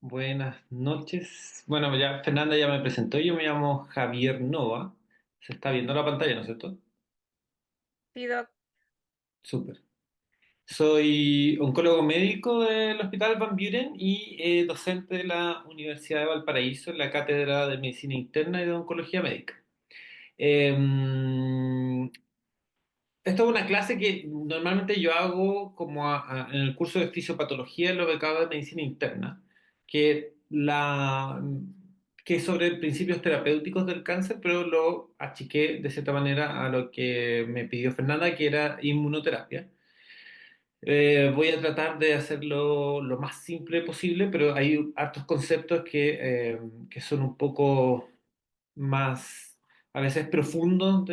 Buenas noches. Bueno, ya Fernanda ya me presentó. Yo me llamo Javier Nova. Se está viendo la pantalla, ¿no es cierto? Sí, Doc. Súper. Soy oncólogo médico del Hospital Van Buren y docente de la Universidad de Valparaíso en la Cátedra de Medicina Interna y de Oncología Médica. Eh, Esta es una clase que normalmente yo hago como en el curso de fisiopatología en los becados de medicina interna, que, la, que es sobre principios terapéuticos del cáncer, pero lo achiqué de cierta manera a lo que me pidió Fernanda, que era inmunoterapia. Voy a tratar de hacerlo lo más simple posible, pero hay hartos conceptos que son un poco más, a veces profundos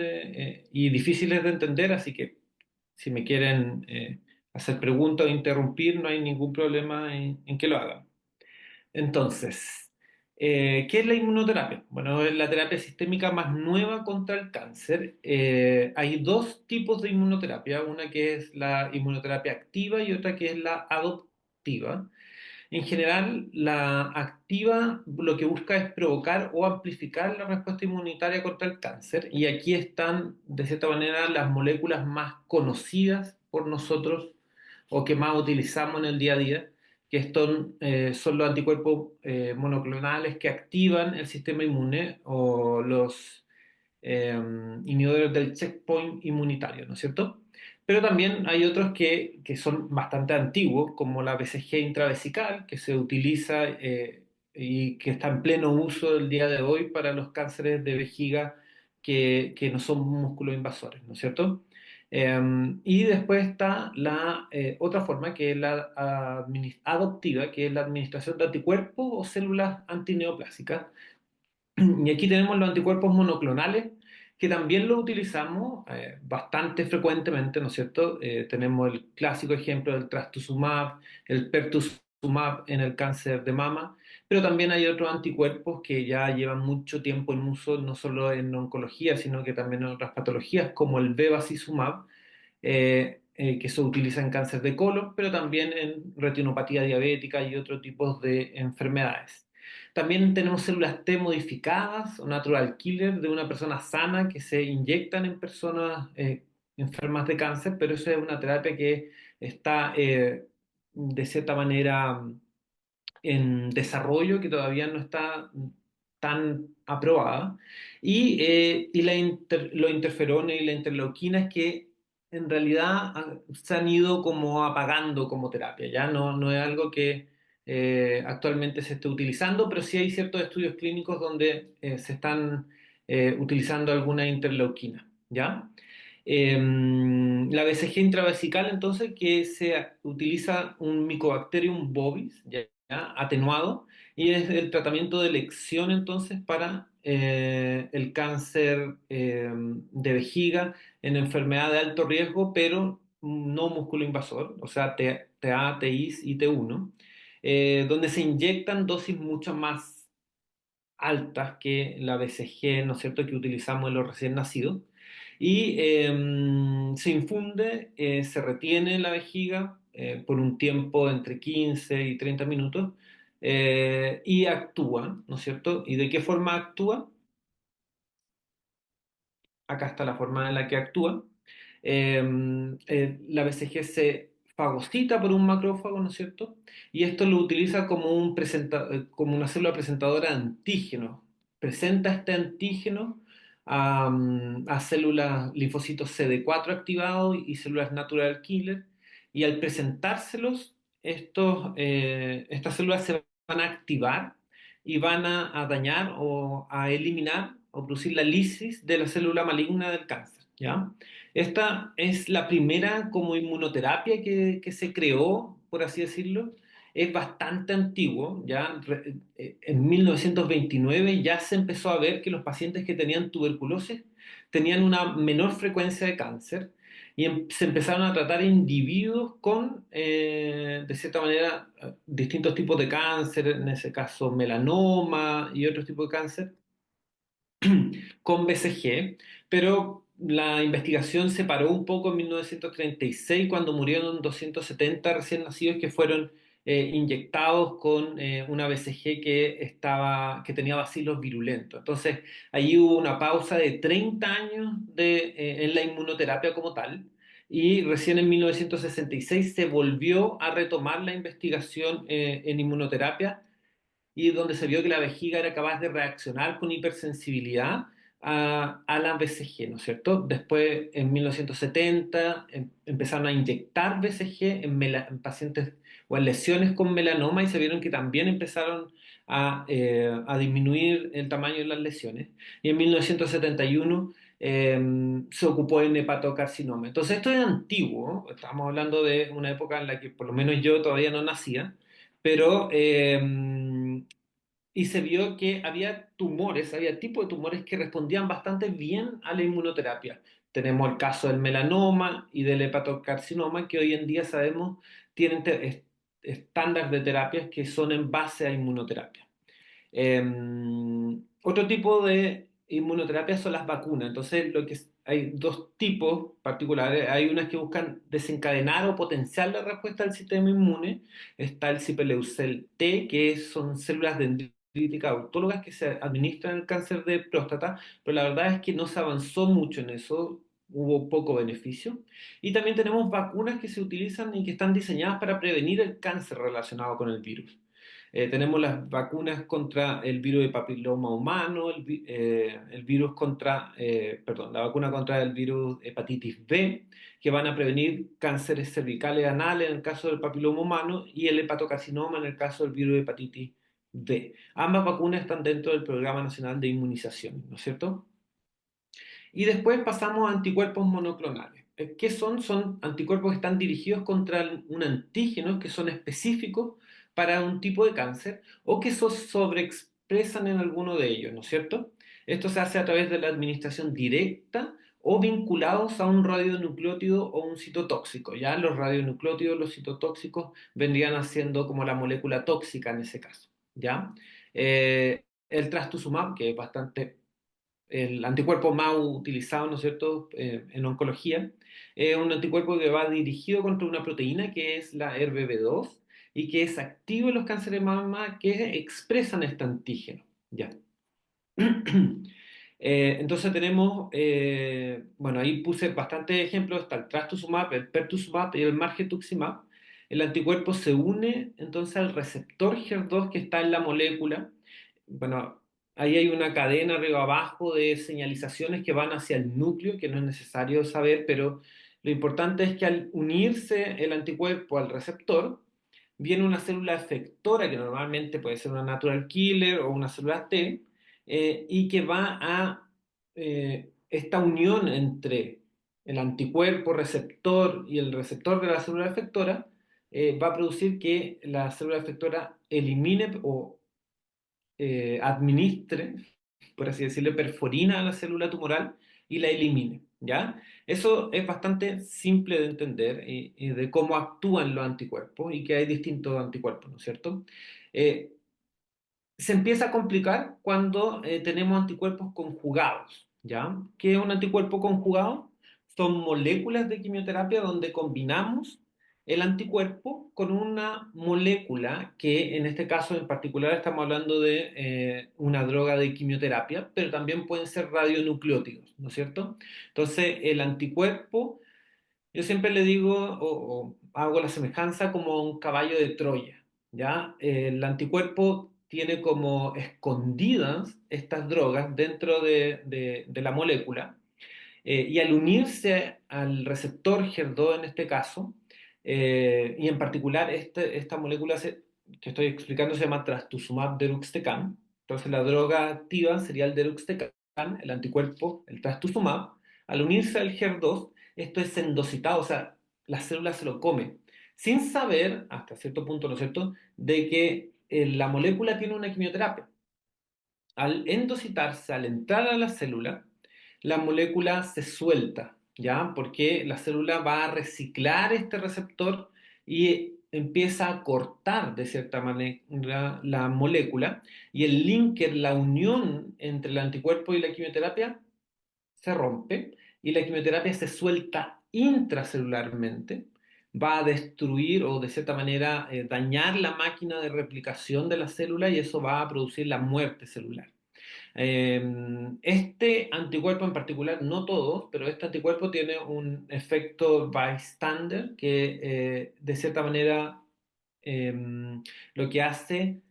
y difíciles de entender, así que si me quieren hacer preguntas o interrumpir, no hay ningún problema en que lo hagan. Entonces, ¿qué es la inmunoterapia? Bueno, es la terapia sistémica más nueva contra el cáncer. Hay dos tipos de inmunoterapia, una que es la inmunoterapia activa y otra que es la adoptiva. En general, la activa lo que busca es provocar o amplificar la respuesta inmunitaria contra el cáncer. Y aquí están, de cierta manera, las moléculas más conocidas por nosotros o que más utilizamos en el día a día, que son los anticuerpos monoclonales que activan el sistema inmune o los eh, inhibidores del checkpoint inmunitario, ¿no es cierto? Pero también hay otros que son bastante antiguos, como la BCG intravesical, que se utiliza y que está en pleno uso el día de hoy para los cánceres de vejiga que no son músculo-invasores, ¿no es cierto? Y después está la otra forma, que es la adoptiva, que es la administración de anticuerpos o células antineoplásicas. Y aquí tenemos los anticuerpos monoclonales, que también los utilizamos bastante frecuentemente, ¿no es cierto? Tenemos el clásico ejemplo del trastuzumab, el pertuzumab en el cáncer de mama, pero también hay otros anticuerpos que ya llevan mucho tiempo en uso, no solo en oncología, sino que también en otras patologías, como el bevacizumab, que se utiliza en cáncer de colon, pero también en retinopatía diabética y otros tipos de enfermedades. También tenemos células T modificadas o natural killer de una persona sana que se inyectan en personas enfermas de cáncer, pero eso es una terapia que está de cierta manera en desarrollo, que todavía no está tan aprobada. Los interferones y la interleuquina es que en realidad se han ido como apagando como terapia, ya no es algo que actualmente se esté utilizando, pero sí hay ciertos estudios clínicos donde se están utilizando alguna interleuquina, ¿ya? La BCG intravesical, entonces, que se utiliza un Mycobacterium bovis, ¿ya? Atenuado, y es el tratamiento de elección, entonces, para el cáncer de vejiga en enfermedad de alto riesgo, pero no músculo invasor, o sea, TA, TIS y T1, donde se inyectan dosis mucho más altas que la BCG, ¿no es cierto?, que utilizamos en los recién nacidos. Y se infunde, se retiene en la vejiga por un tiempo entre 15 y 30 minutos y actúa, ¿no es cierto? ¿Y de qué forma actúa? Acá está la forma en la que actúa. La BCG se fagocita por un macrófago, ¿no es cierto? Y esto lo utiliza como, como una célula presentadora de antígeno. Presenta este antígeno a células linfocitos CD4 activados y células natural killer. Y al presentárselos, estas células se van a activar y van a dañar o a eliminar o producir la lisis de la célula maligna del cáncer, ¿ya? Esta es la primera como inmunoterapia que se creó, por así decirlo. Es bastante antiguo, ¿ya? En 1929 ya se empezó a ver que los pacientes que tenían tuberculosis tenían una menor frecuencia de cáncer y se empezaron a tratar individuos con, de cierta manera, distintos tipos de cáncer, en ese caso melanoma y otros tipos de cáncer, con BCG, pero la investigación se paró un poco en 1936 cuando murieron 270 recién nacidos que fueron inyectados con una BCG que tenía bacilos virulentos. Entonces, ahí hubo una pausa de 30 años en la inmunoterapia como tal, y recién en 1966 se volvió a retomar la investigación en inmunoterapia, y donde se vio que la vejiga era capaz de reaccionar con hipersensibilidad a la BCG, ¿no es cierto? Después, en 1970, empezaron a inyectar BCG en pacientes o en lesiones con melanoma, y se vieron que también empezaron a disminuir el tamaño de las lesiones. Y en 1971 se ocupó en hepatocarcinoma. Entonces, esto es antiguo, ¿no? Estamos hablando de una época en la que por lo menos yo todavía no nacía, pero y se vio que había tumores, había tipos de tumores que respondían bastante bien a la inmunoterapia. Tenemos el caso del melanoma y del hepatocarcinoma, que hoy en día sabemos tienen estándares de terapias que son en base a inmunoterapia. Otro tipo de inmunoterapia son las vacunas. Entonces, hay dos tipos particulares. Hay unas que buscan desencadenar o potenciar la respuesta del sistema inmune. Está el Sipeleucel T, que son células dendríticas autólogas que se administran en el cáncer de próstata, pero la verdad es que no se avanzó mucho en eso. Hubo poco beneficio. Y también tenemos vacunas que se utilizan y que están diseñadas para prevenir el cáncer relacionado con el virus. Tenemos las vacunas contra el virus de papiloma humano, el virus perdón, la vacuna contra el virus hepatitis B, que van a prevenir cánceres cervicales anales en el caso del papiloma humano, y el hepatocarcinoma en el caso del virus de hepatitis B. Ambas vacunas están dentro del Programa Nacional de Inmunización, ¿no es cierto? Y después pasamos a anticuerpos monoclonales. ¿Qué son? Son anticuerpos que están dirigidos contra un antígeno, que son específicos para un tipo de cáncer, o que se sobreexpresan en alguno de ellos, ¿no es cierto? Esto se hace a través de la administración directa o vinculados a un radionucleótido o un citotóxico. Ya los radionucleótidos, los citotóxicos vendrían haciendo como la molécula tóxica en ese caso. ¿Ya? El trastuzumab, que es bastante el anticuerpo más utilizado, ¿no es cierto?, en oncología, es un anticuerpo que va dirigido contra una proteína que es la RBB2 y que es activo en los cánceres de mama que expresan este antígeno. Ya. Entonces tenemos, bueno, ahí puse bastantes ejemplos, está el trastuzumab, el pertuzumab y el margetuximab. El anticuerpo se une entonces al receptor HER2 que está en la molécula. Bueno, ahí hay una cadena arriba abajo de señalizaciones que van hacia el núcleo, que no es necesario saber, pero lo importante es que al unirse el anticuerpo al receptor, viene una célula efectora, que normalmente puede ser una natural killer o una célula T, y que va a esta unión entre el anticuerpo receptor y el receptor de la célula efectora, va a producir que la célula efectora elimine o administre, por así decirlo, perforina a la célula tumoral y la elimine, ¿ya? Eso es bastante simple de entender, y de cómo actúan los anticuerpos y que hay distintos anticuerpos, ¿no es cierto? Eh, Se empieza a complicar cuando tenemos anticuerpos conjugados, ¿ya? ¿Qué es un anticuerpo conjugado? Son moléculas de quimioterapia donde combinamos el anticuerpo con una molécula que en este caso en particular estamos hablando de una droga de quimioterapia, pero también pueden ser radionucleótidos, ¿no es cierto? Entonces el anticuerpo, yo siempre le digo o hago la semejanza como un caballo de Troya, ¿ya? El anticuerpo tiene como escondidas estas drogas dentro de la molécula, y al unirse al receptor HER2 en este caso, y en particular esta molécula que estoy explicando se llama trastuzumab deruxtecan. Entonces la droga activa sería el deruxtecan, el anticuerpo, el trastuzumab. Al unirse al HER2, esto es endocitado, o sea, la célula se lo come, sin saber, hasta cierto punto, ¿no es cierto?, de que la molécula tiene una quimioterapia. Al endocitarse, al entrar a la célula, la molécula se suelta, ¿ya? Porque la célula va a reciclar este receptor y empieza a cortar de cierta manera la molécula, y el linker, la unión entre el anticuerpo y la quimioterapia se rompe y la quimioterapia se suelta intracelularmente, va a destruir o de cierta manera dañar la máquina de replicación de la célula y eso va a producir la muerte celular. Este anticuerpo en particular, no todos, pero este anticuerpo tiene un efecto bystander que de cierta manera eh, lo que hace,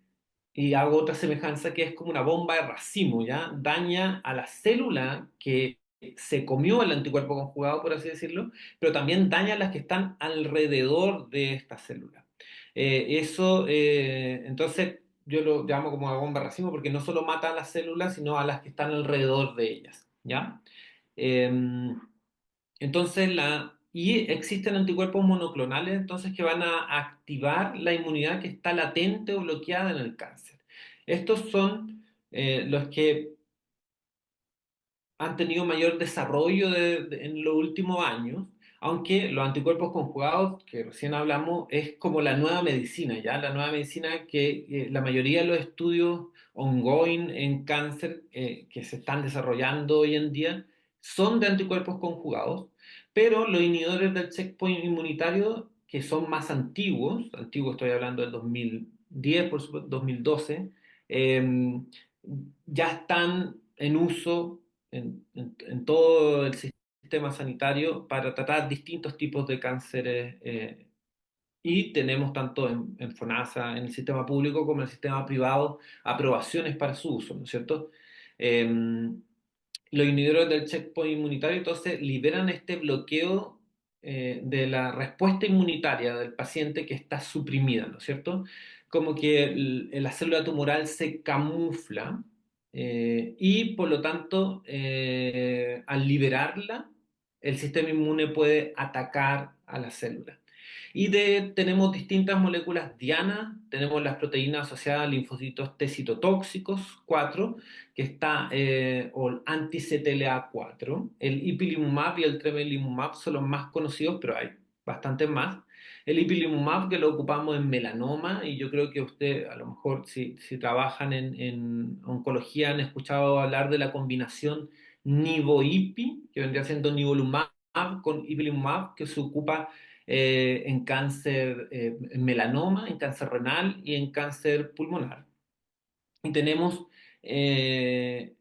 y hago otra semejanza, que es como una bomba de racimo, ¿ya? Daña a la célula que se comió el anticuerpo conjugado, por así decirlo, pero también daña a las que están alrededor de esta célula. Entonces, yo lo llamo como una bomba de racimo porque no solo mata a las células, sino a las que están alrededor de ellas, ¿ya? Eh, y existen anticuerpos monoclonales entonces que van a activar la inmunidad que está latente o bloqueada en el cáncer. Estos son los que han tenido mayor desarrollo en los últimos años, aunque los anticuerpos conjugados, que recién hablamos, es como la nueva medicina, ¿ya? La nueva medicina que la mayoría de los estudios ongoing en cáncer que se están desarrollando hoy en día son de anticuerpos conjugados, pero los inhibidores del checkpoint inmunitario, que son más antiguos estoy hablando del 2010, por supuesto, 2012, eh, ya están en uso en todo el sistema sanitario para tratar distintos tipos de cánceres y tenemos tanto en FONASA, en el sistema público como en el sistema privado, aprobaciones para su uso, ¿no es cierto? Eh, los inhibidores del checkpoint inmunitario entonces liberan este bloqueo de la respuesta inmunitaria del paciente que está suprimida, ¿no es cierto? Como que la célula tumoral se camufla y por lo tanto al liberarla el sistema inmune puede atacar a la célula. Tenemos distintas moléculas diana, tenemos las proteínas asociadas a linfocitos T citotóxicos, 4 que está, o anti-CTLA4. El ipilimumab y el tremelimumab son los más conocidos, pero hay bastantes más. El ipilimumab que lo ocupamos en melanoma, y yo creo que usted, a lo mejor, si trabajan en oncología, han escuchado hablar de la combinación nivo-ipi, que vendría siendo nivolumab con ipilimumab, que se ocupa en cáncer, en melanoma, en cáncer renal y en cáncer pulmonar. Y tenemos eh,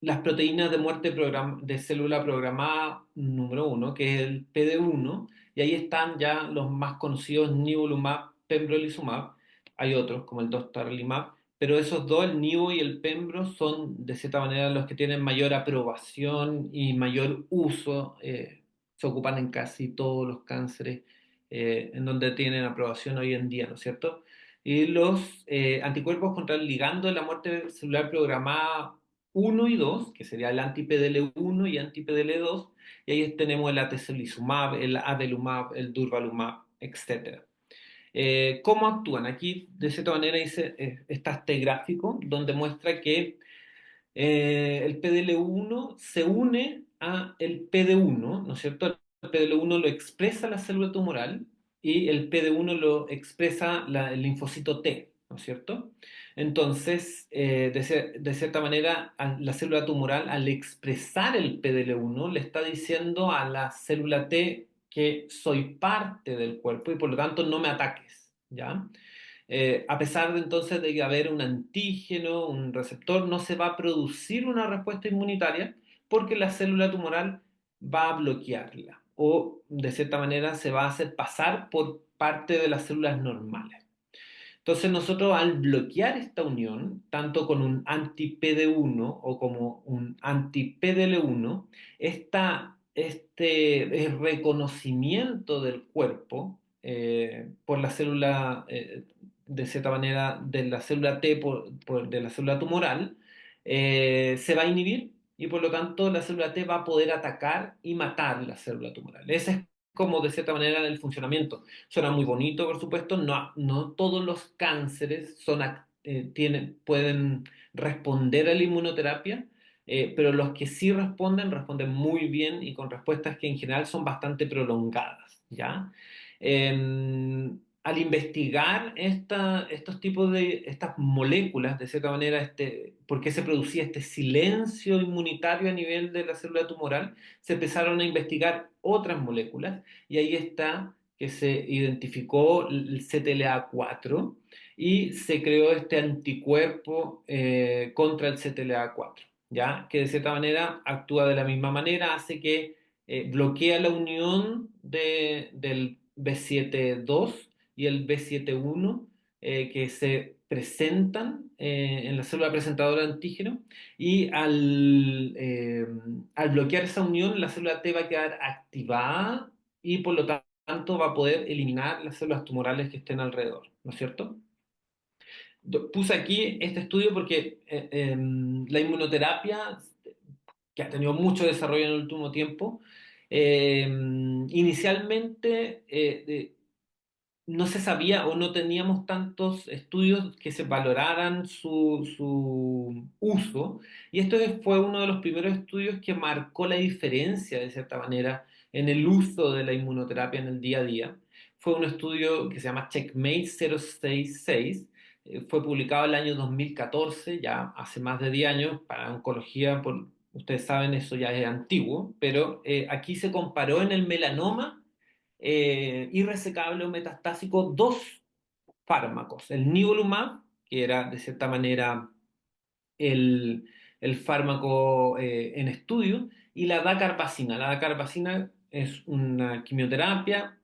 las proteínas de muerte de célula programada número uno, que es el PD-1, y ahí están ya los más conocidos, nivolumab, pembrolizumab, hay otros como el dostarlimab, pero esos dos, el nivo y el pembro, son de cierta manera los que tienen mayor aprobación y mayor uso, se ocupan en casi todos los cánceres en donde tienen aprobación hoy en día, ¿no es cierto? Y los anticuerpos contra el ligando de la muerte celular programada uno y 2 que sería el anti-PDL1 y anti-PDL2, y ahí tenemos el atezolizumab, el avelumab, el durvalumab, etcétera. ¿Cómo actúan? Aquí, de cierta manera, está este gráfico donde muestra que el PDL1 se une a el PD1, ¿no es cierto? El PDL1 lo expresa la célula tumoral y el PD1 lo expresa el linfocito T, ¿no es cierto? Entonces, de cierta manera, la célula tumoral, al expresar el PDL1, le está diciendo a la célula T que soy parte del cuerpo y por lo tanto no me ataques, ¿ya? A pesar de entonces de haber un antígeno, un receptor, no se va a producir una respuesta inmunitaria porque la célula tumoral va a bloquearla o de cierta manera se va a hacer pasar por parte de las células normales. Entonces nosotros al bloquear esta unión, tanto con un anti-PD1 o como un anti-PDL1, este reconocimiento del cuerpo por la célula, de cierta manera, de la célula T, de la célula tumoral, se va a inhibir y por lo tanto la célula T va a poder atacar y matar la célula tumoral. Ese es como de cierta manera el funcionamiento. Suena muy bonito, por supuesto, no todos los cánceres pueden responder a la inmunoterapia, pero los que sí responden muy bien y con respuestas que en general son bastante prolongadas, ¿ya? Al investigar estos tipos estas moléculas, de cierta manera, por qué se producía este silencio inmunitario a nivel de la célula tumoral, se empezaron a investigar otras moléculas y ahí está que se identificó el CTLA4 y se creó este anticuerpo contra el CTLA4, ¿ya? Que de cierta manera actúa de la misma manera, hace que bloquea la unión del B7-2 y el B7-1 que se presentan en la célula presentadora de antígeno y al bloquear esa unión la célula T va a quedar activada y por lo tanto va a poder eliminar las células tumorales que estén alrededor, ¿no es cierto? Puse aquí este estudio porque la inmunoterapia, que ha tenido mucho desarrollo en el último tiempo, inicialmente no se sabía o no teníamos tantos estudios que se valoraran su uso, y esto fue uno de los primeros estudios que marcó la diferencia, de cierta manera, en el uso de la inmunoterapia en el día a día. Fue un estudio que se llama Checkmate 066, fue publicado el año 2014, ya hace más de 10 años, para oncología, ustedes saben, eso ya es antiguo, pero aquí se comparó en el melanoma irresecable o metastásico dos fármacos, el nivolumab, que era de cierta manera el, el fármaco en estudio, y la dacarbazina. La dacarbazina es una quimioterapia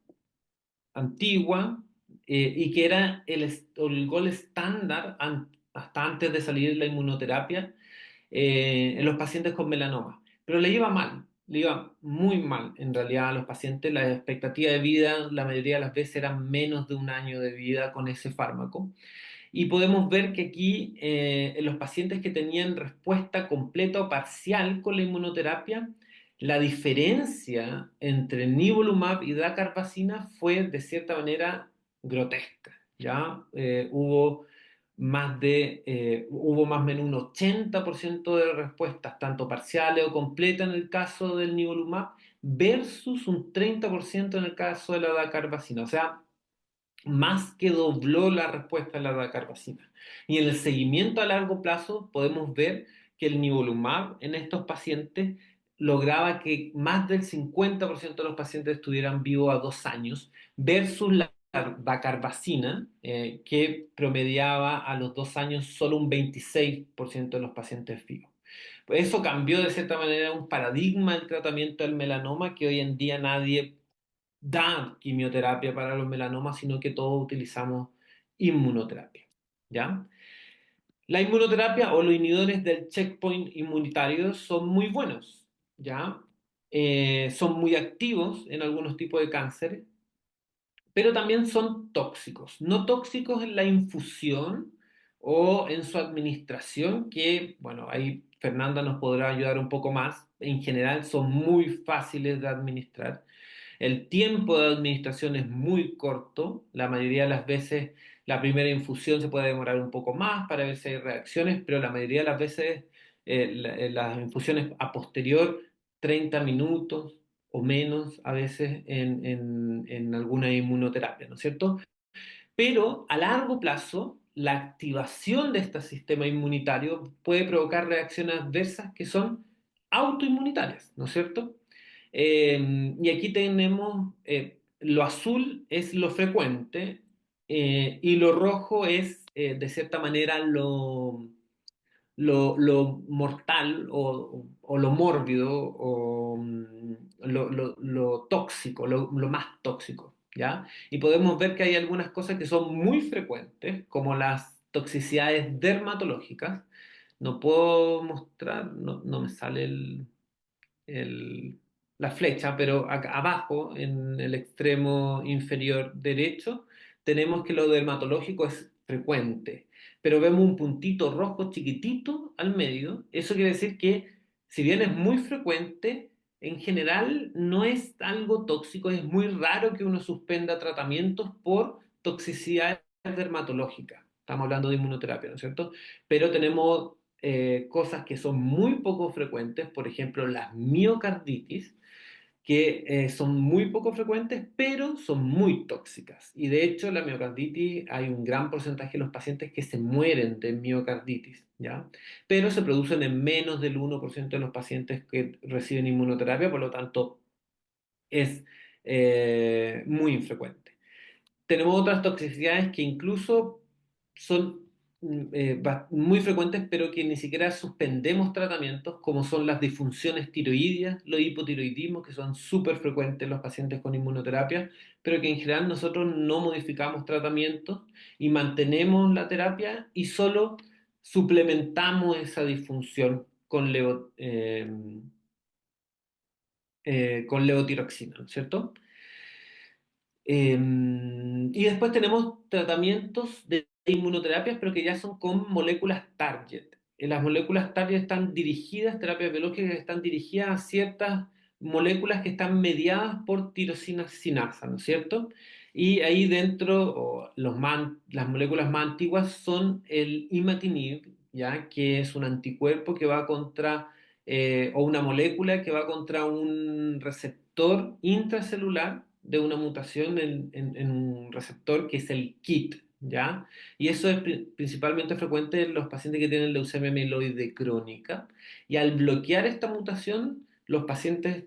antigua y que era el gol estándar hasta antes de salir la inmunoterapia en los pacientes con melanoma. Pero le iba mal, le iba muy mal en realidad a los pacientes. La expectativa de vida la mayoría de las veces era menos de un año de vida con ese fármaco. Y podemos ver que aquí en los pacientes que tenían respuesta completa o parcial con la inmunoterapia, la diferencia entre nivolumab y dacarbazina fue de cierta manera grotesca. ¿Ya? Hubo más o menos un 80% de respuestas, tanto parciales o completas en el caso del nivolumab, versus un 30% en el caso de la dacarbazina. O sea, más que dobló la respuesta a la dacarbazina. Y en el seguimiento a largo plazo podemos ver que el nivolumab en estos pacientes lograba que más del 50% de los pacientes estuvieran vivos a 2 años, versus la dacarbazina, que promediaba a los 2 años solo un 26% de los pacientes vivos. Pues eso cambió de cierta manera un paradigma del tratamiento del melanoma que hoy en día nadie da quimioterapia para los melanomas, sino que todos utilizamos inmunoterapia. ¿Ya? La inmunoterapia o los inhibidores del checkpoint inmunitario son muy buenos, ¿ya? Son muy activos en algunos tipos de cáncer, pero también son tóxicos. No tóxicos en la infusión o en su administración, que, bueno, ahí Fernanda nos podrá ayudar un poco más. En general son muy fáciles de administrar. El tiempo de administración es muy corto. La mayoría de las veces la primera infusión se puede demorar un poco más para ver si hay reacciones, pero la mayoría de las veces las infusiones a posterior, 30 minutos o menos a veces en alguna inmunoterapia, ¿no es cierto? Pero a largo plazo, la activación de este sistema inmunitario puede provocar reacciones adversas que son autoinmunitarias, ¿no es cierto? Y aquí tenemos, lo azul es lo frecuente y lo rojo es, de cierta manera, lo mortal o lo mórbido o lo tóxico, lo más tóxico, ¿ya? Y podemos ver que hay algunas cosas que son muy frecuentes, como las toxicidades dermatológicas. No puedo mostrar, no me sale el- la flecha, pero acá abajo, en el extremo inferior derecho, tenemos que lo dermatológico es frecuente, pero vemos un puntito rojo chiquitito al medio. Eso quiere decir que si bien es muy frecuente, en general no es algo tóxico, es muy raro que uno suspenda tratamientos por toxicidad dermatológica. Estamos hablando de inmunoterapia, ¿no es cierto? Pero tenemos cosas que son muy poco frecuentes, por ejemplo, las miocarditis, que son muy poco frecuentes, pero son muy tóxicas. Y de hecho, la miocarditis, hay un gran porcentaje de los pacientes que se mueren de miocarditis, ¿ya? Pero se producen en menos del 1% de los pacientes que reciben inmunoterapia, por lo tanto, es muy infrecuente. Tenemos otras toxicidades que incluso son muy frecuentes, pero que ni siquiera suspendemos tratamientos, como son las disfunciones tiroideas, los hipotiroidismos, que son súper frecuentes en los pacientes con inmunoterapia, pero que en general nosotros no modificamos tratamientos y mantenemos la terapia y solo suplementamos esa disfunción con levotiroxina, ¿no es cierto? Y después tenemos tratamientos de inmunoterapias, pero que ya son con moléculas target. Las moléculas target están dirigidas, terapias biológicas que están dirigidas a ciertas moléculas que están mediadas por tirosina sinasa, ¿no es cierto? Y ahí dentro, las moléculas más antiguas son el imatinib, ¿ya? Que es un anticuerpo que va contra, o una molécula que va contra un receptor intracelular de una mutación en un receptor que es el KIT, ¿ya? Y eso es principalmente frecuente en los pacientes que tienen leucemia mieloide crónica. Y al bloquear esta mutación, los pacientes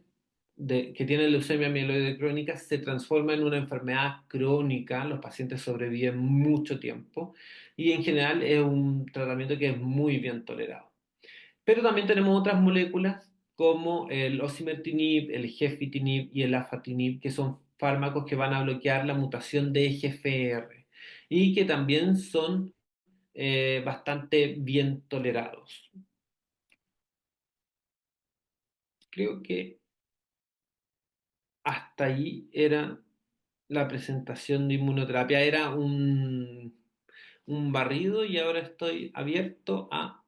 que tienen leucemia mieloide crónica se transforman en una enfermedad crónica, los pacientes sobreviven mucho tiempo y en general es un tratamiento que es muy bien tolerado. Pero también tenemos otras moléculas como el osimertinib, el gefitinib y el afatinib, que son fármacos que van a bloquear la mutación de EGFR y que también son bastante bien tolerados. Creo que hasta ahí era la presentación de inmunoterapia. Era un barrido y ahora estoy abierto a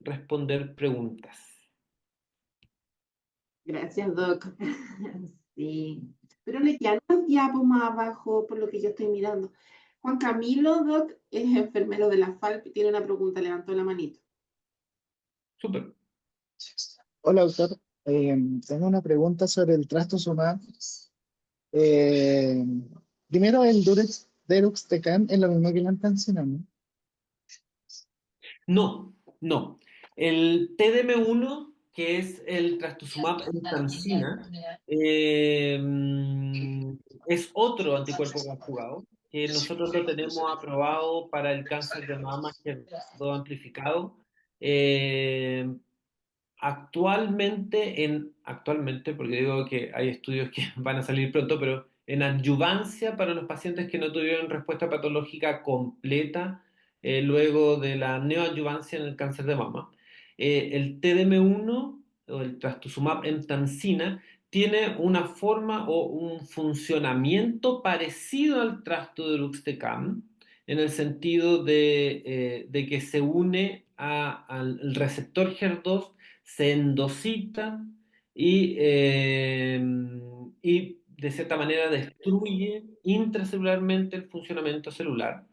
responder preguntas. Gracias, Doc. Sí, pero le quedan unos diapos más abajo por lo que yo estoy mirando. Juan Camilo, Doc, es enfermero de la FALP y tiene una pregunta, levantó la manito. Súper. Hola, doctor. Tengo una pregunta sobre el trastuzumab. Eh, Primero, el Deruxtecan es lo mismo que la antancina, ¿no? No, no. El TDM1, que es el trastuzumab emtansina, es otro anticuerpo conjugado que nosotros lo tenemos aprobado para el cáncer de mama que quedó amplificado. Eh, actualmente, porque digo que hay estudios que van a salir pronto, pero en adyuvancia para los pacientes que no tuvieron respuesta patológica completa luego de la neoadyuvancia en el cáncer de mama. El TDM1 o el trastuzumab emtansina tiene una forma o un funcionamiento parecido al trastuzumab en el sentido de que se une al receptor HER2, se endocita y de cierta manera destruye intracelularmente el funcionamiento celular.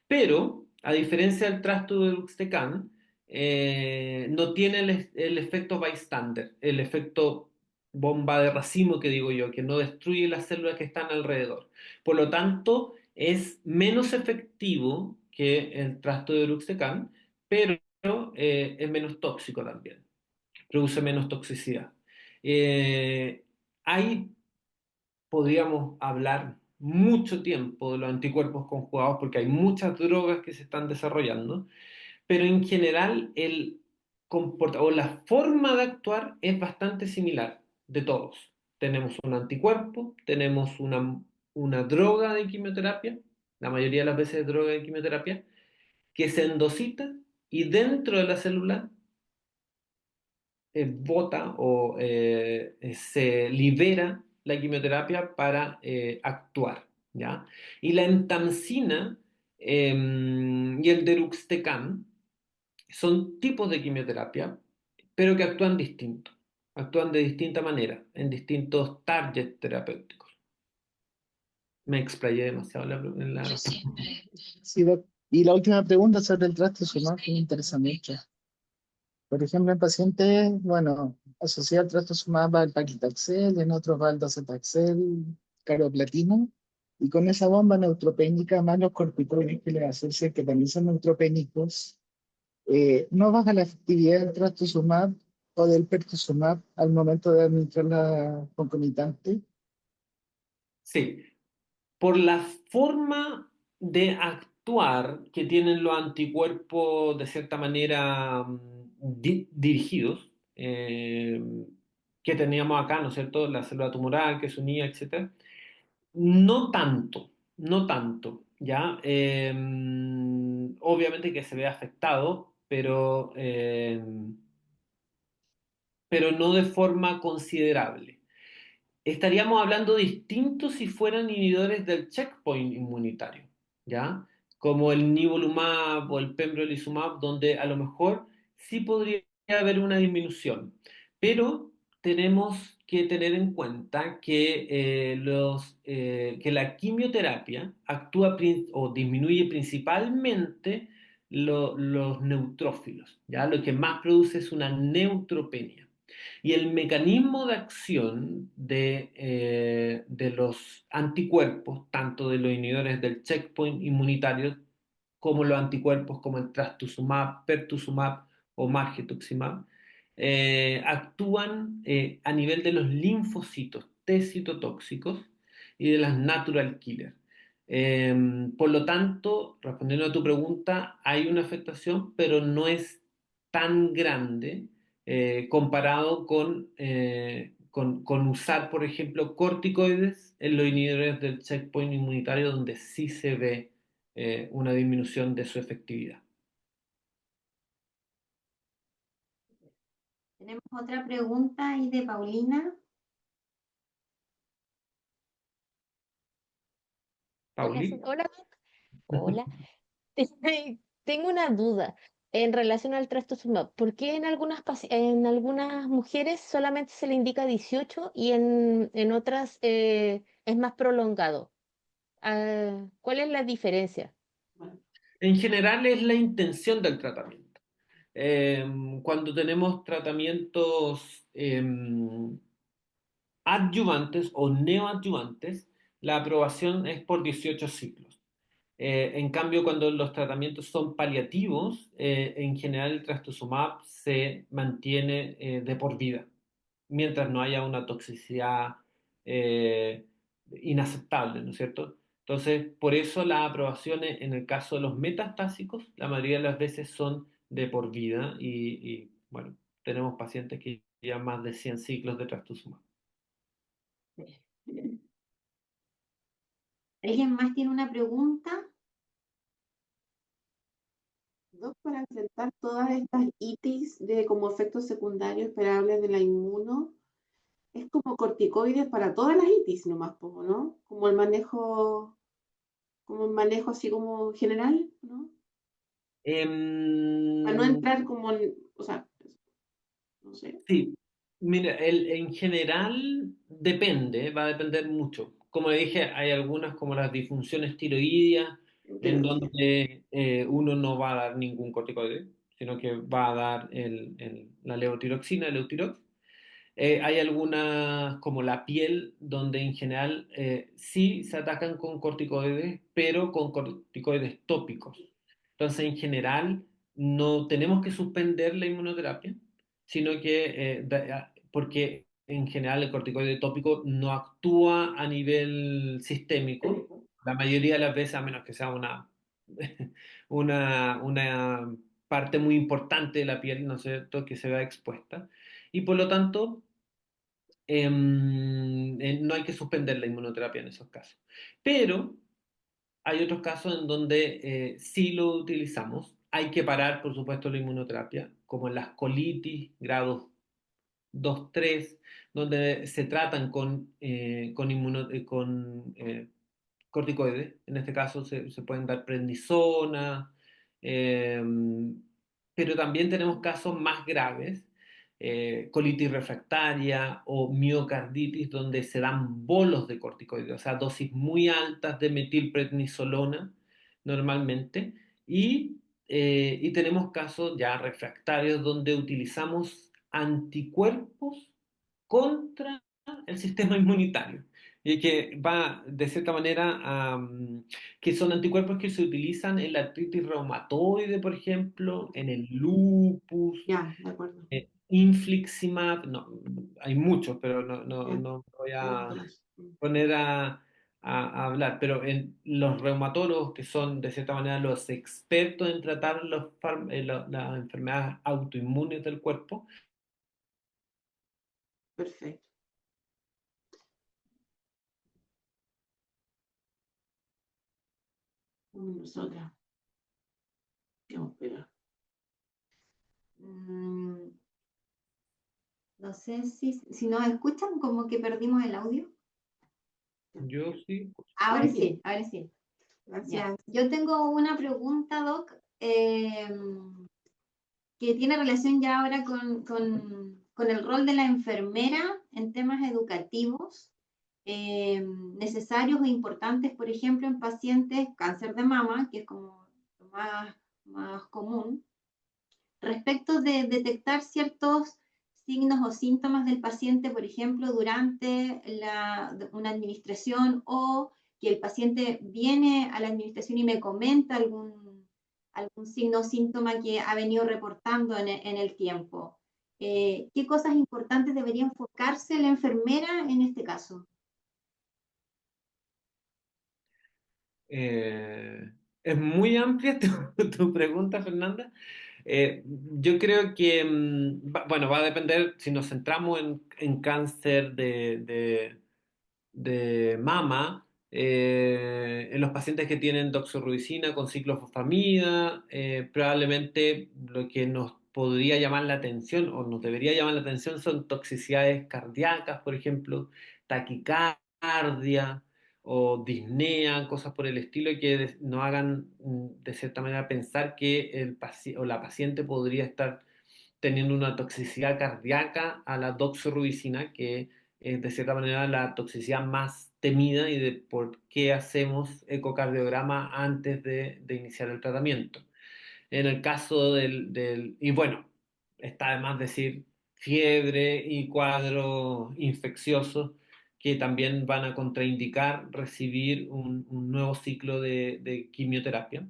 Pero, a diferencia del trasto de Luxtecan, no tiene el efecto bystander, el efecto bomba de racimo que digo yo, que no destruye las células que están alrededor. Por lo tanto, es menos efectivo que el trasto de Luxtecan, pero es menos tóxico también, produce menos toxicidad. Eh, Ahí podríamos hablar mucho tiempo de los anticuerpos conjugados porque hay muchas drogas que se están desarrollando, pero en general o la forma de actuar es bastante similar de todos. Tenemos un anticuerpo, tenemos una droga de quimioterapia, la mayoría de las veces es droga de quimioterapia, que se endocita y dentro de la célula bota o se libera la quimioterapia para actuar, ¿ya? Y la entamcina y el deruxtecan son tipos de quimioterapia, pero que actúan distinto, actúan de distinta manera, en distintos targets terapéuticos. Me explayé demasiado en la respuesta. Sí, doc. Y la última pregunta sobre el trastuzumab que me interesa mucho. Por ejemplo, en pacientes, bueno, asociado al trastuzumab va el paclitaxel, en otros va el docetaxel, carboplatina, y con esa bomba neutropénica más los corticoides que le asocian, que también son neutropénicos, no baja la efectividad del trastuzumab o del pertuzumab al momento de administrar la concomitante. Sí, por la forma de actuar que tienen los anticuerpos de cierta manera dirigidos, que teníamos acá, ¿no es cierto? La célula tumoral que se unía, etcétera. No tanto, no tanto, ¿ya? Obviamente que se ve afectado, pero no de forma considerable. Estaríamos hablando distinto si fueran inhibidores del checkpoint inmunitario, ¿ya? Como el nivolumab o el pembrolizumab, donde a lo mejor sí podría haber una disminución, pero tenemos que tener en cuenta que, que la quimioterapia actúa o disminuye principalmente los neutrófilos, ¿ya? Lo que más produce es una neutropenia. Y el mecanismo de acción de los anticuerpos, tanto de los inhibidores del checkpoint inmunitario como los anticuerpos como el trastuzumab, pertuzumab o margetuximab, actúan a nivel de los linfocitos T citotóxicos y de las natural killers. Eh, por lo tanto, respondiendo a tu pregunta, hay una afectación, pero no es tan grande comparado con usar, por ejemplo, corticoides en los inhibidores del checkpoint inmunitario, donde sí se ve una disminución de su efectividad. Tenemos otra pregunta ahí de Paulina. Pauli. Hola, Doc. Hola. Tengo una duda en relación al trastuzumab. ¿Por qué en algunas mujeres solamente se le indica 18 y en otras es más prolongado? ¿Cuál es la diferencia? Bueno, En general es la intención del tratamiento. Eh, Cuando tenemos tratamientos adyuvantes o neoadyuvantes, la aprobación es por 18 ciclos. En cambio, cuando los tratamientos son paliativos, en general el trastuzumab se mantiene de por vida, mientras no haya una toxicidad eh, inaceptable, ¿no es cierto? Entonces, por eso las aprobaciones en el caso de los metastásicos, la mayoría de las veces son de por vida bueno, tenemos pacientes que llevan más de 100 ciclos de trastuzumab. ¿Alguien más tiene una pregunta? dos, para enfrentar todas estas itis de como efectos secundarios esperables de la inmuno, es como corticoides para todas las itis nomás, ¿no? Como el manejo así como general, ¿no? Para no Em, entrar como o sea, no sé. Sí, mira, en general depende, va a depender mucho. Como le dije, hay algunas como las disfunciones tiroideas, en Tiroides. donde uno no va a dar ningún corticoide, sino que va a dar la levotiroxina, el Eutirox. Hay algunas como la piel, donde en general sí se atacan con corticoides, pero con corticoides tópicos. Entonces, en general, no tenemos que suspender la inmunoterapia, sino que, porque en general el corticoide tópico no actúa a nivel sistémico, la mayoría de las veces, a menos que sea una parte muy importante de la piel, ¿no es cierto?, que se vea expuesta. Y por lo tanto, no hay que suspender la inmunoterapia en esos casos. Pero hay otros casos en donde sí lo utilizamos. Hay que parar, por supuesto, la inmunoterapia, como en las colitis grados 2 3 donde se tratan con corticoides. En este caso se pueden dar prednisona, eh, pero también tenemos casos más graves, colitis refractaria o miocarditis, donde se dan bolos de corticoides, o sea, dosis muy altas de metilprednisolona normalmente, y tenemos casos ya refractarios donde utilizamos anticuerpos contra el sistema inmunitario y que va de cierta manera que son anticuerpos que se utilizan en la artritis reumatoide, por ejemplo, en el lupus, Ya, de acuerdo. infliximab, no, hay muchos, pero no Ya, voy unos a de los. poner a hablar, pero en los reumatólogos, que son de cierta manera los expertos en tratar las enfermedades autoinmunes del cuerpo. Perfecto. Nosotras. Vamos a esperar. Mm, no sé si nos escuchan, como que perdimos el audio. Yo sí. Ahora Aquí. sí, ahora sí. Ya. Gracias. Yo tengo una pregunta, Doc, que tiene relación ya ahora con el rol de la enfermera en temas educativos necesarios o importantes, por ejemplo, en pacientes cáncer de mama, que es como lo más común, respecto de detectar ciertos signos o síntomas del paciente, por ejemplo, durante una administración, o que el paciente viene a la administración y me comenta algún signo o síntoma que ha venido reportando en el tiempo. ¿Qué cosas importantes debería enfocarse la enfermera en este caso? Eh, es muy amplia tu pregunta, Fernanda. Yo creo que, bueno, va a depender si nos centramos en cáncer de mama, en los pacientes que tienen doxorubicina con ciclofosfamida, probablemente lo que nos podría llamar la atención o nos debería llamar la atención son toxicidades cardíacas, por ejemplo, taquicardia o disnea, cosas por el estilo que nos hagan de cierta manera pensar que el paciente o la paciente podría estar teniendo una toxicidad cardíaca a la doxorubicina, que es de cierta manera la toxicidad más temida y de por qué hacemos ecocardiograma antes de iniciar el tratamiento. En el caso y bueno, está además decir fiebre y cuadros infecciosos que también van a contraindicar recibir un nuevo ciclo de quimioterapia.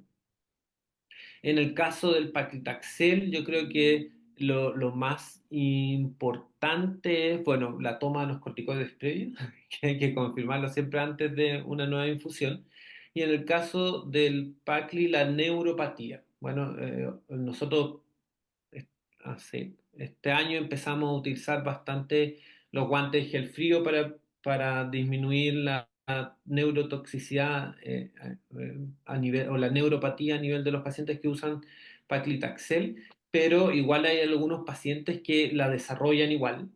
En el caso del paclitaxel, yo creo que lo más importante es, bueno, la toma de los corticoides previos, que hay que confirmarlo siempre antes de una nueva infusión. Y en el caso del pacli, la neuropatía. Bueno, nosotros eh, este año empezamos a utilizar bastante los guantes de gel frío para disminuir la neurotoxicidad a nivel, o la neuropatía a nivel de los pacientes que usan paclitaxel, pero igual hay algunos pacientes que la desarrollan igual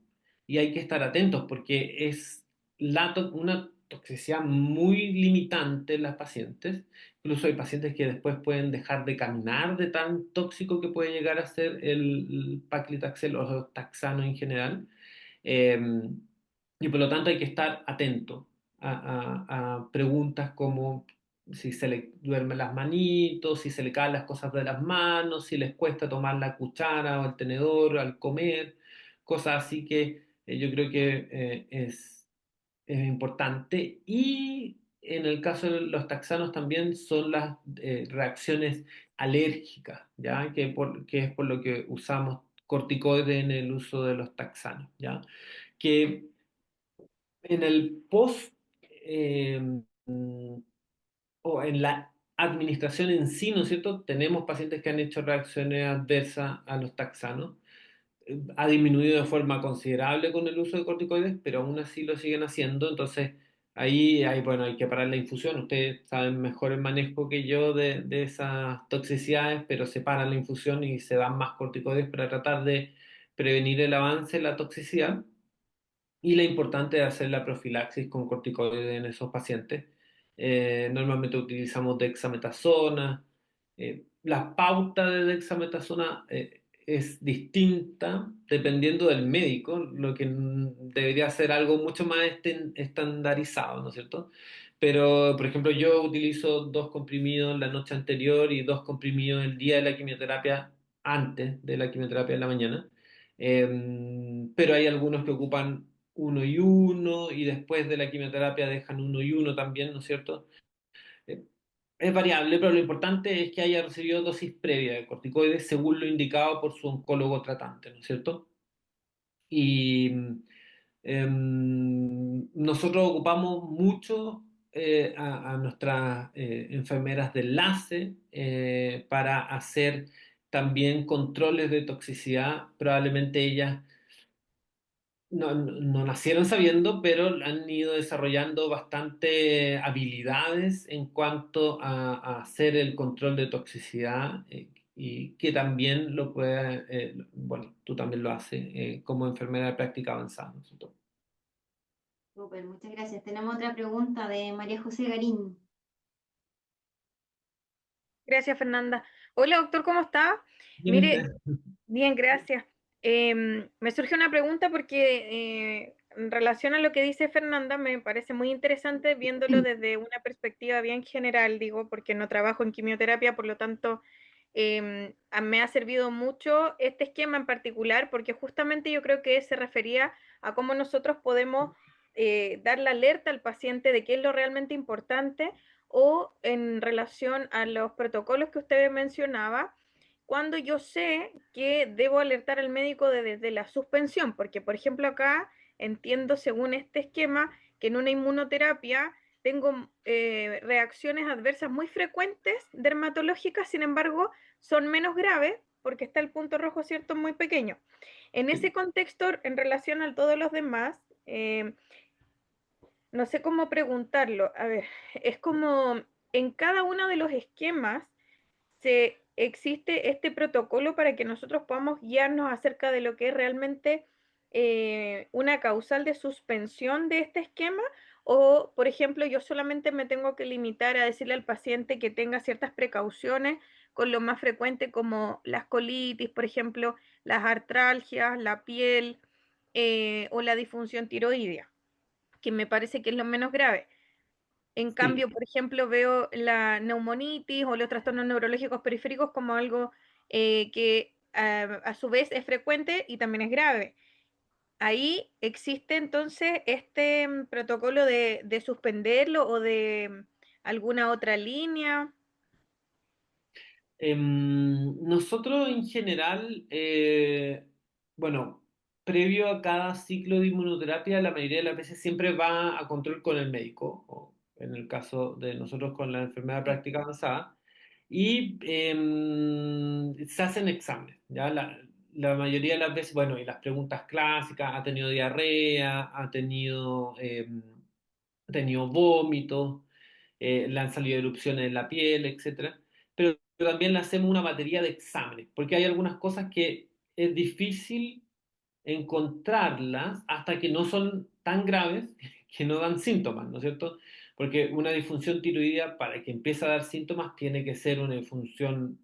y hay que estar atentos porque es una toxicidad muy limitante en las pacientes. Incluso hay pacientes que después pueden dejar de caminar de tan tóxico que puede llegar a ser el paclitaxel o los taxanos en general. Eh, y por lo tanto hay que estar atento a preguntas como si se le duermen las manitos, si se le caen las cosas de las manos, si les cuesta tomar la cuchara o el tenedor al comer, cosas así que yo creo que es importante. Y en el caso de los taxanos también son las reacciones alérgicas, ¿ya? Que es por lo que usamos corticoides en el uso de los taxanos, ¿ya? Que en el post eh, o en la administración en sí, ¿no es cierto? Tenemos pacientes que han hecho reacciones adversas a los taxanos. Ha disminuido de forma considerable con el uso de corticoides, pero aún así lo siguen haciendo. Entonces, bueno, hay que parar la infusión. Ustedes saben mejor el manejo que yo de esas toxicidades, pero se para la infusión y se dan más corticoides para tratar de prevenir el avance de la toxicidad. Y la importante es hacer la profilaxis con corticoides en esos pacientes. Normalmente utilizamos dexametasona. La pauta de dexametasona es distinta dependiendo del médico, lo que debería ser algo mucho más estandarizado, ¿no es cierto? Pero, por ejemplo, yo utilizo 2 comprimidos la noche anterior y 2 comprimidos el día de la quimioterapia antes de la quimioterapia en la mañana. Pero hay algunos que ocupan uno y uno, y después de la quimioterapia dejan uno y uno también, ¿no es cierto? Eh, es variable, pero lo importante es que haya recibido dosis previa de corticoides según lo indicado por su oncólogo tratante, ¿no es cierto? Y nosotros ocupamos mucho a nuestras enfermeras de enlace para hacer también controles de toxicidad. Probablemente ellas no nacieron sabiendo, pero han ido desarrollando bastante habilidades en cuanto a hacer el control de toxicidad y que también lo puede, bueno, tú también lo haces como enfermera de práctica avanzada, ¿no es cierto? Súper, muchas gracias. Tenemos otra pregunta de María José Garín. Gracias, Fernanda. Hola, doctor, ¿cómo está? Bien, Mire, usted. bien, gracias. Me surge una pregunta porque en relación a lo que dice Fernanda, me parece muy interesante viéndolo desde una perspectiva bien general, digo, porque no trabajo en quimioterapia, por lo tanto, me ha servido mucho este esquema en particular, porque justamente yo creo que se refería a cómo nosotros podemos dar la alerta al paciente de qué es lo realmente importante o en relación a los protocolos que usted mencionaba, cuando yo sé que debo alertar al médico desde la suspensión, porque por ejemplo acá entiendo según este esquema que en una inmunoterapia tengo reacciones adversas muy frecuentes dermatológicas, sin embargo son menos graves porque está el punto rojo, ¿cierto? Muy pequeño. En ese contexto, en relación a todos los demás, no sé cómo preguntarlo. A ver, es como en cada uno de los esquemas se existe este protocolo para que nosotros podamos guiarnos acerca de lo que es realmente una causal de suspensión de este esquema o, por ejemplo, yo solamente me tengo que limitar a decirle al paciente que tenga ciertas precauciones con lo más frecuente como las colitis, por ejemplo, las artralgias, la piel o la disfunción tiroidea, que me parece que es lo menos grave. En Sí. cambio, por ejemplo, veo la neumonitis o los trastornos neurológicos periféricos como algo que a su vez es frecuente y también es grave. Ahí existe entonces este protocolo de suspenderlo o de alguna otra línea. Nosotros en general, bueno, previo a cada ciclo de inmunoterapia, la mayoría de las veces siempre va a control con el médico, o en el caso de nosotros con la enfermedad práctica avanzada, y se hacen exámenes, ¿ya? La mayoría de las veces, bueno, y las preguntas clásicas, ha tenido diarrea, ha tenido vómitos, le han salido erupciones en la piel, etcétera. Pero también le hacemos una batería de exámenes, porque hay algunas cosas que es difícil encontrarlas hasta que no son tan graves que no dan síntomas, ¿no es cierto? Porque una disfunción tiroidea, para que empiece a dar síntomas, tiene que ser una disfunción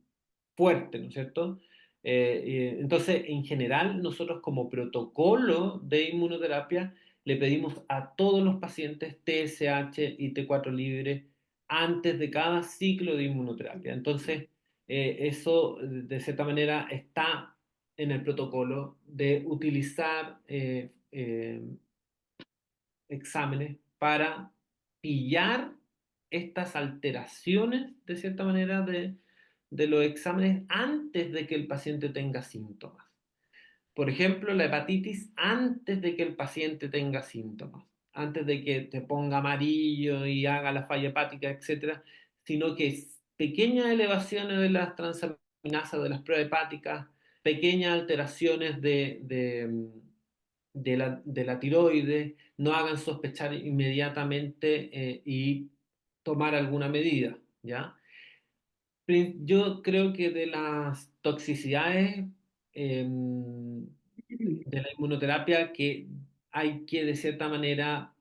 fuerte, ¿no es cierto? Entonces, en general, nosotros como protocolo de inmunoterapia le pedimos a todos los pacientes TSH y T4 libre antes de cada ciclo de inmunoterapia. Entonces, eso de cierta manera está en el protocolo de utilizar exámenes para pillar estas alteraciones, de cierta manera, de los exámenes antes de que el paciente tenga síntomas. Por ejemplo, la hepatitis antes de que el paciente tenga síntomas, antes de que te ponga amarillo y haga la falla hepática, etcétera, sino que pequeñas elevaciones de las transaminasas de las pruebas hepáticas, pequeñas alteraciones de la tiroides, no hagan sospechar inmediatamente y tomar alguna medida, ¿ya? Yo creo que de las toxicidades de la inmunoterapia que hay que de cierta manera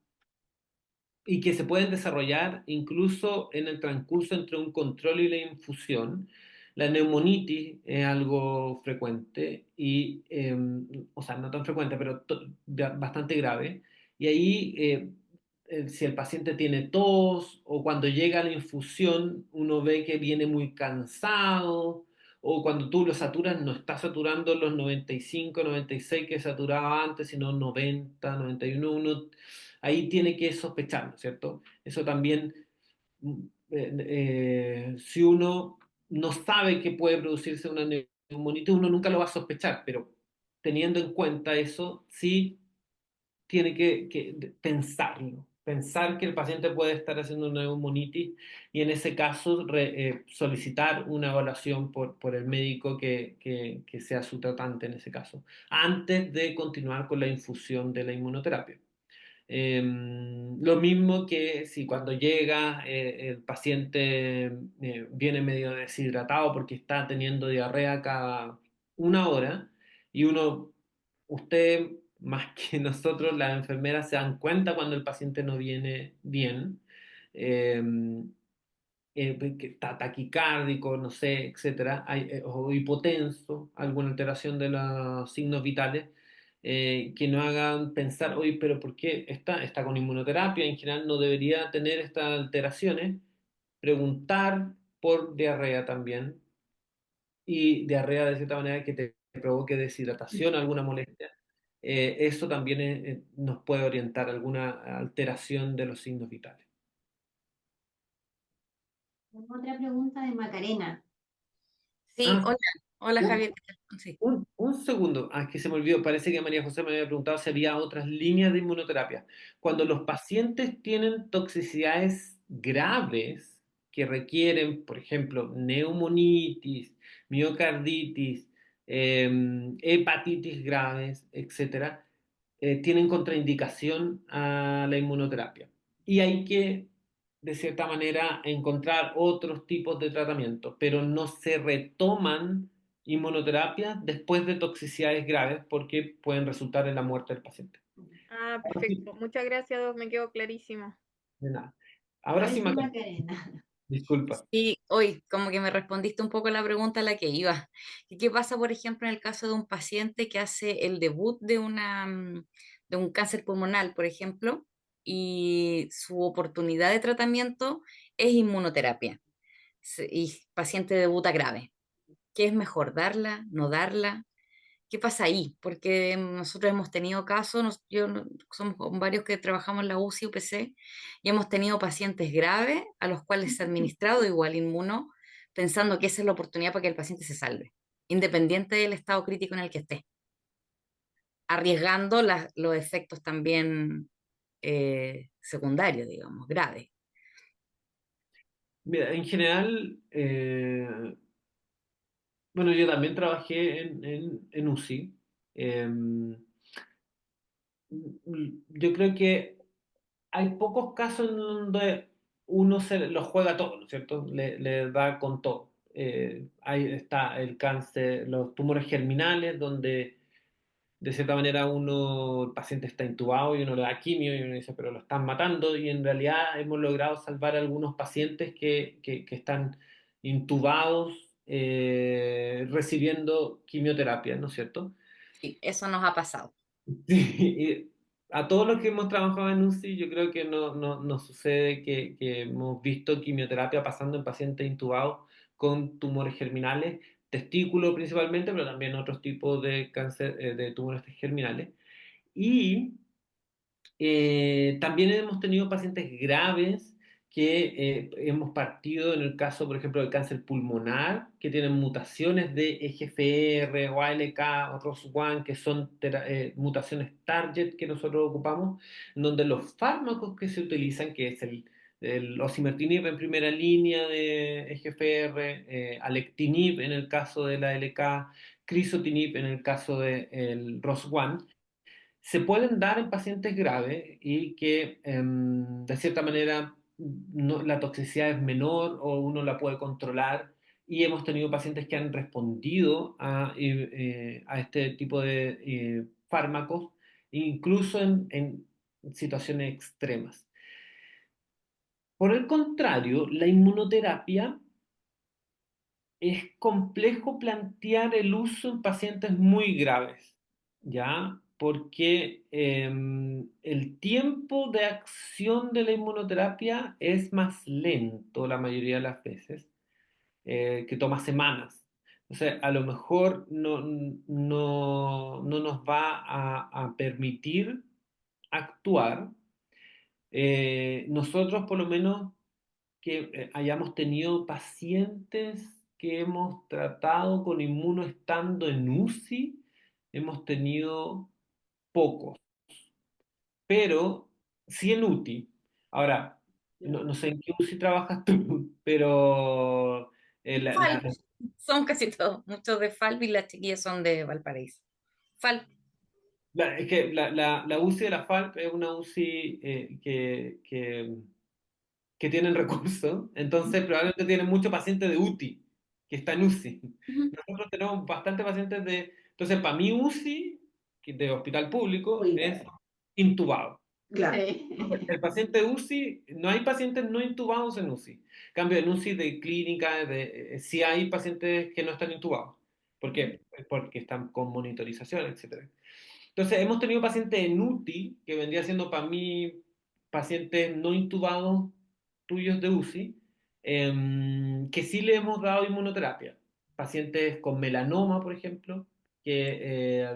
y que se pueden desarrollar incluso en el transcurso entre un control y la infusión. La neumonitis es algo frecuente y, o sea, no tan frecuente, pero bastante grave. Y ahí, si el paciente tiene tos o cuando llega a la infusión, uno ve que viene muy cansado o cuando tú lo saturas, no está saturando los 95, 96 que saturaba antes, sino 90, 91. Ahí tiene que sospechar, ¿no es cierto? Eso también, mm, si uno no sabe que puede producirse una neumonitis, uno nunca lo va a sospechar, pero teniendo en cuenta eso, sí tiene que pensarlo. pensar que el paciente puede estar haciendo una neumonitis y en ese caso solicitar una evaluación por el médico que sea su tratante en ese caso, antes de continuar con la infusión de la inmunoterapia. Lo mismo que si cuando llega el paciente viene medio deshidratado porque está teniendo diarrea cada una hora y usted más que nosotros, las enfermeras se dan cuenta cuando el paciente no viene bien, eh, que está taquicárdico, no sé, etcétera, o hipotenso, alguna alteración de los signos vitales, que nos hagan pensar, oye, pero ¿por qué está con inmunoterapia? En general no debería tener estas alteraciones. Preguntar por diarrea también, y diarrea de cierta manera que te provoque deshidratación, alguna molestia. Eso también nos puede orientar a alguna alteración de los signos vitales. Otra pregunta de Macarena. Sí, Ah, hola, hola un, Javier. ¿Qué tal? Sí. un segundo, que se me olvidó, parece que María José me había preguntado si había otras líneas de inmunoterapia. Cuando los pacientes tienen toxicidades graves que requieren, por ejemplo, neumonitis, miocarditis, hepatitis graves, etcétera, tienen contraindicación a la inmunoterapia. Y hay que, de cierta manera, encontrar otros tipos de tratamientos, pero no se retoman inmunoterapia después de toxicidades graves porque pueden resultar en la muerte del paciente. Ah, Ahora sí, perfecto. Muchas gracias, me quedó clarísimo. de nada. Ahora Ahora sí, sí, Maca, Macarena. disculpa. Sí, hoy como que me respondiste un poco la pregunta a la que iba. ¿Y qué pasa, por ejemplo, en el caso de un paciente que hace el debut de de un cáncer pulmonar, por ejemplo, y su oportunidad de tratamiento es inmunoterapia, y paciente debuta grave? ¿Qué es mejor, darla, no darla? ¿Qué pasa ahí? Porque nosotros hemos tenido casos, somos varios que trabajamos en la UCI, UPC, y hemos tenido pacientes graves a los cuales se ha administrado igual inmuno, pensando que esa es la oportunidad para que el paciente se salve, independiente del estado crítico en el que esté, arriesgando los efectos también secundarios, digamos, graves. Mira, en general, bueno, yo también trabajé en UCI. Yo creo que hay pocos casos en donde uno se lo juega todo, ¿no es cierto? Le da con todo. Ahí está el cáncer, los tumores germinales, donde de cierta manera el paciente está intubado y uno le da quimio y uno dice, pero lo están matando, y en realidad hemos logrado salvar a algunos pacientes que están intubados recibiendo quimioterapia, ¿no es cierto? Sí, eso nos ha pasado. Sí, y a todos los que hemos trabajado en UCI, yo creo que nos sucede que hemos visto quimioterapia pasando en pacientes intubados con tumores germinales, testículo principalmente, pero también otros tipos de cáncer, de tumores germinales. Y también hemos tenido pacientes graves que hemos partido en el caso, por ejemplo, del cáncer pulmonar, que tienen mutaciones de EGFR o ALK o ROS1, que son mutaciones target que nosotros ocupamos, en donde los fármacos que se utilizan, que es el osimertinib en primera línea de EGFR, alectinib en el caso de la ALK, crizotinib en el caso del ROS1, se pueden dar en pacientes graves y que de cierta manera la toxicidad es menor o uno la puede controlar, y hemos tenido pacientes que han respondido a este tipo de fármacos, incluso en situaciones extremas. Por el contrario, la inmunoterapia es complejo plantear el uso en pacientes muy graves, ¿ya? Porque el tiempo de acción de la inmunoterapia es más lento la mayoría de las veces, que toma semanas. O sea, a lo mejor no nos va a permitir actuar. Nosotros, por lo menos, que hayamos tenido pacientes que hemos tratado con inmuno estando en UCI, hemos tenido pocos, pero sí en UTI. Ahora, no sé en qué UCI trabajas tú, pero la, FALP, la- son casi todos, muchos de FALP y las chiquillas son de Valparaíso. FALP, es que la UCI de la FALP es una UCI que tienen recursos, entonces probablemente tienen muchos pacientes de UTI que están en UCI. ujú, Nosotros tenemos bastantes pacientes de... Entonces, para mí UCI, de hospital público, es Cuida. intubado. Claro. Sí. El paciente UCI, no hay pacientes no intubados en UCI. En cambio, en UCI de clínica, sí hay pacientes que no están intubados. ¿Por qué? Porque están con monitorización, etcétera. Entonces, hemos tenido pacientes en UTI, que vendría siendo para mí pacientes no intubados tuyos de UCI, que sí le hemos dado inmunoterapia. Pacientes con melanoma, por ejemplo, que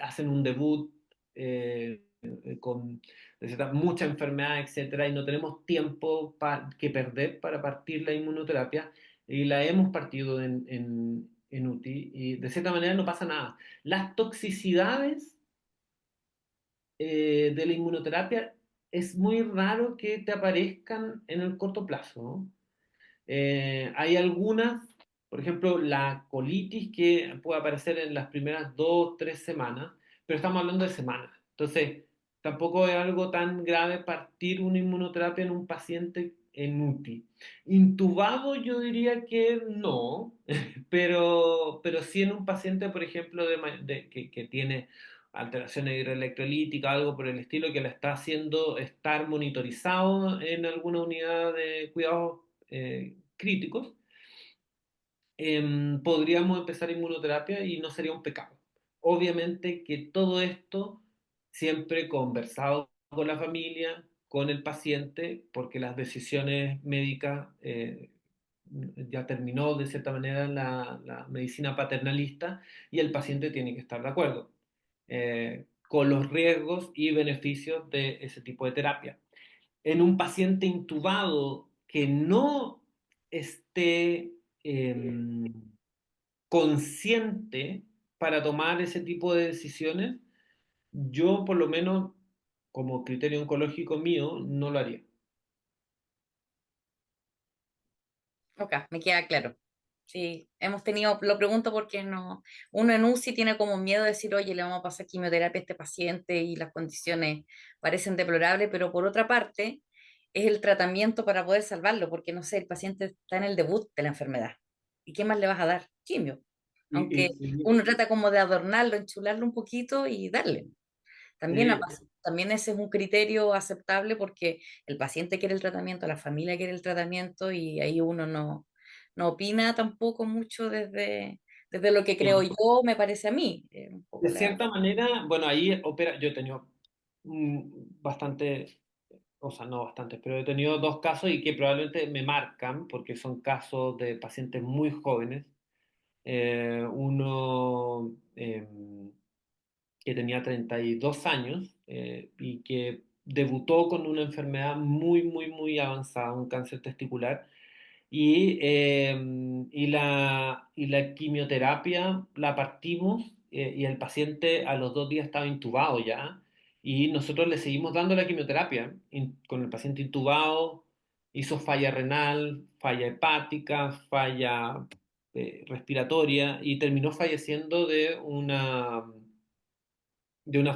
hacen un debut con mucha enfermedad, etcétera, y no tenemos tiempo que perder para partir la inmunoterapia, y la hemos partido en UTI, y de cierta manera no pasa nada. Las toxicidades de la inmunoterapia es muy raro que te aparezcan en el corto plazo, ¿no? Hay algunas, por ejemplo, la colitis que puede aparecer en las primeras 2, 3 semanas, pero estamos hablando de semanas. Entonces, tampoco es algo tan grave partir una inmunoterapia en un paciente en UTI. Intubado yo diría que no, pero sí en un paciente, por ejemplo, que tiene alteraciones hidroelectrolíticas, algo por el estilo, que la está haciendo estar monitorizado en alguna unidad de cuidados críticos, podríamos empezar inmunoterapia y no sería un pecado. Obviamente que todo esto siempre conversado con la familia, con el paciente, porque las decisiones médicas ya terminó de cierta manera la medicina paternalista y el paciente tiene que estar de acuerdo con los riesgos y beneficios de ese tipo de terapia. En un paciente intubado que no esté eh, consciente para tomar ese tipo de decisiones, yo por lo menos como criterio oncológico mío no lo haría. ok, me queda claro. Sí, hemos tenido, lo pregunto porque no, uno en UCI tiene como miedo de decir, oye, le vamos a pasar quimioterapia a este paciente y las condiciones parecen deplorables, pero por otra parte es el tratamiento para poder salvarlo, porque no sé, el paciente está en el debut de la enfermedad. ¿Y qué más le vas a dar? Quimio. Y, Aunque y- y- uno trata como de adornarlo, enchularlo un poquito y darle. También, eh, también ese es un criterio aceptable porque el paciente quiere el tratamiento, la familia quiere el tratamiento y ahí uno no opina tampoco mucho desde lo que creo yo, me parece a mí. Un de poco cierta manera, bueno, ahí opera, yo he tenido bastante, o sea, no bastantes, pero he tenido dos casos y que probablemente me marcan porque son casos de pacientes muy jóvenes. Uno que tenía 32 años y que debutó con una enfermedad muy, muy, muy avanzada, un cáncer testicular, y la quimioterapia la partimos y el paciente a los 2 días estaba intubado ya y nosotros le seguimos dando la quimioterapia con el paciente intubado, hizo falla renal, falla hepática, falla respiratoria y terminó falleciendo de una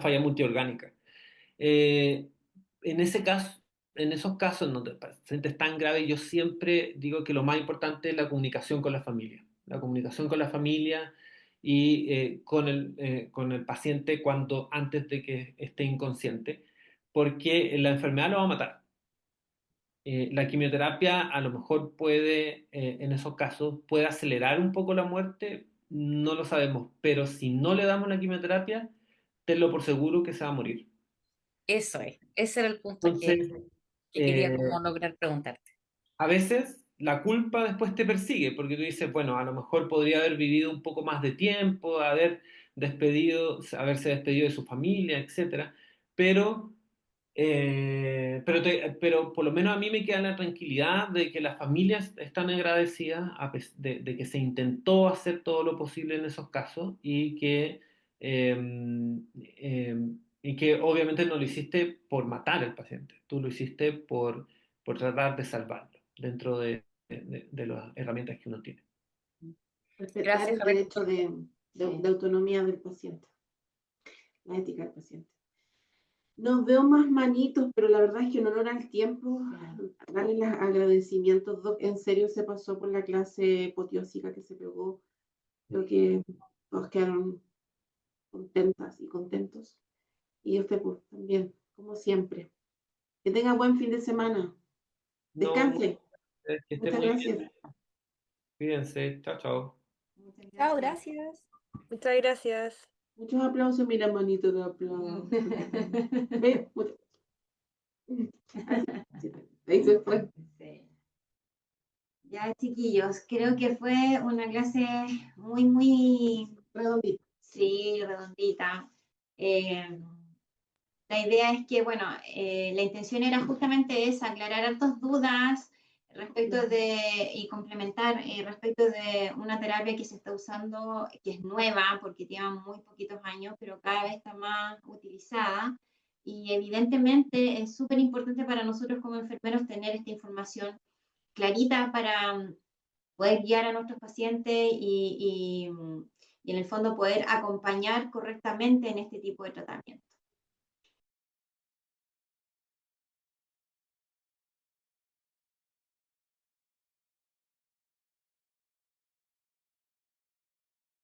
falla multiorgánica. Eh, en ese caso, en esos casos en donde el paciente es tan grave, yo siempre digo que lo más importante es la comunicación con la familia. La comunicación con la familia y con el paciente antes de que esté inconsciente, porque la enfermedad lo va a matar. La quimioterapia a lo mejor en esos casos, puede acelerar un poco la muerte, no lo sabemos, pero si no le damos la quimioterapia, tenlo por seguro que se va a morir. eso es, ese era el punto Entonces, que quería eh, como lograr preguntarte. a veces la culpa después te persigue, porque tú dices, bueno, a lo mejor podría haber vivido un poco más de tiempo, haberse despedido de su familia, etcétera, pero, pero por lo menos a mí me queda la tranquilidad de que las familias están agradecidas de que se intentó hacer todo lo posible en esos casos y que eh, eh, Y que obviamente no lo hiciste por matar al paciente, tú lo hiciste por tratar de salvarlo dentro de las herramientas que uno tiene. Respetar Gracias, el Javier. derecho de autonomía del paciente, la ética del paciente. No veo más manitos, pero la verdad es que en honor al tiempo, darle los agradecimientos, Doc. En serio se pasó por la clase apoteósica que se pegó. Creo que todos quedaron contentas y contentos. Y usted pues, también, como siempre. Que tenga buen fin de semana. No, Descanse. que esté Muchas muy gracias. bien. Cuídense. Chao, chao. Muchas Chao, gracias. gracias. Muchas gracias. Muchos aplausos, mira, manito de aplauso. Ve, ahí se fue. Sí. Ya, chiquillos, creo que fue una clase muy, muy, Redondito. sí, redondita. La idea es que, bueno, la intención era justamente esa, aclarar hartas dudas respecto de, y complementar respecto de una terapia que se está usando, que es nueva, porque lleva muy poquitos años, pero cada vez está más utilizada. Y evidentemente es súper importante para nosotros como enfermeros tener esta información clarita para poder guiar a nuestros pacientes y en el fondo poder acompañar correctamente en este tipo de tratamiento.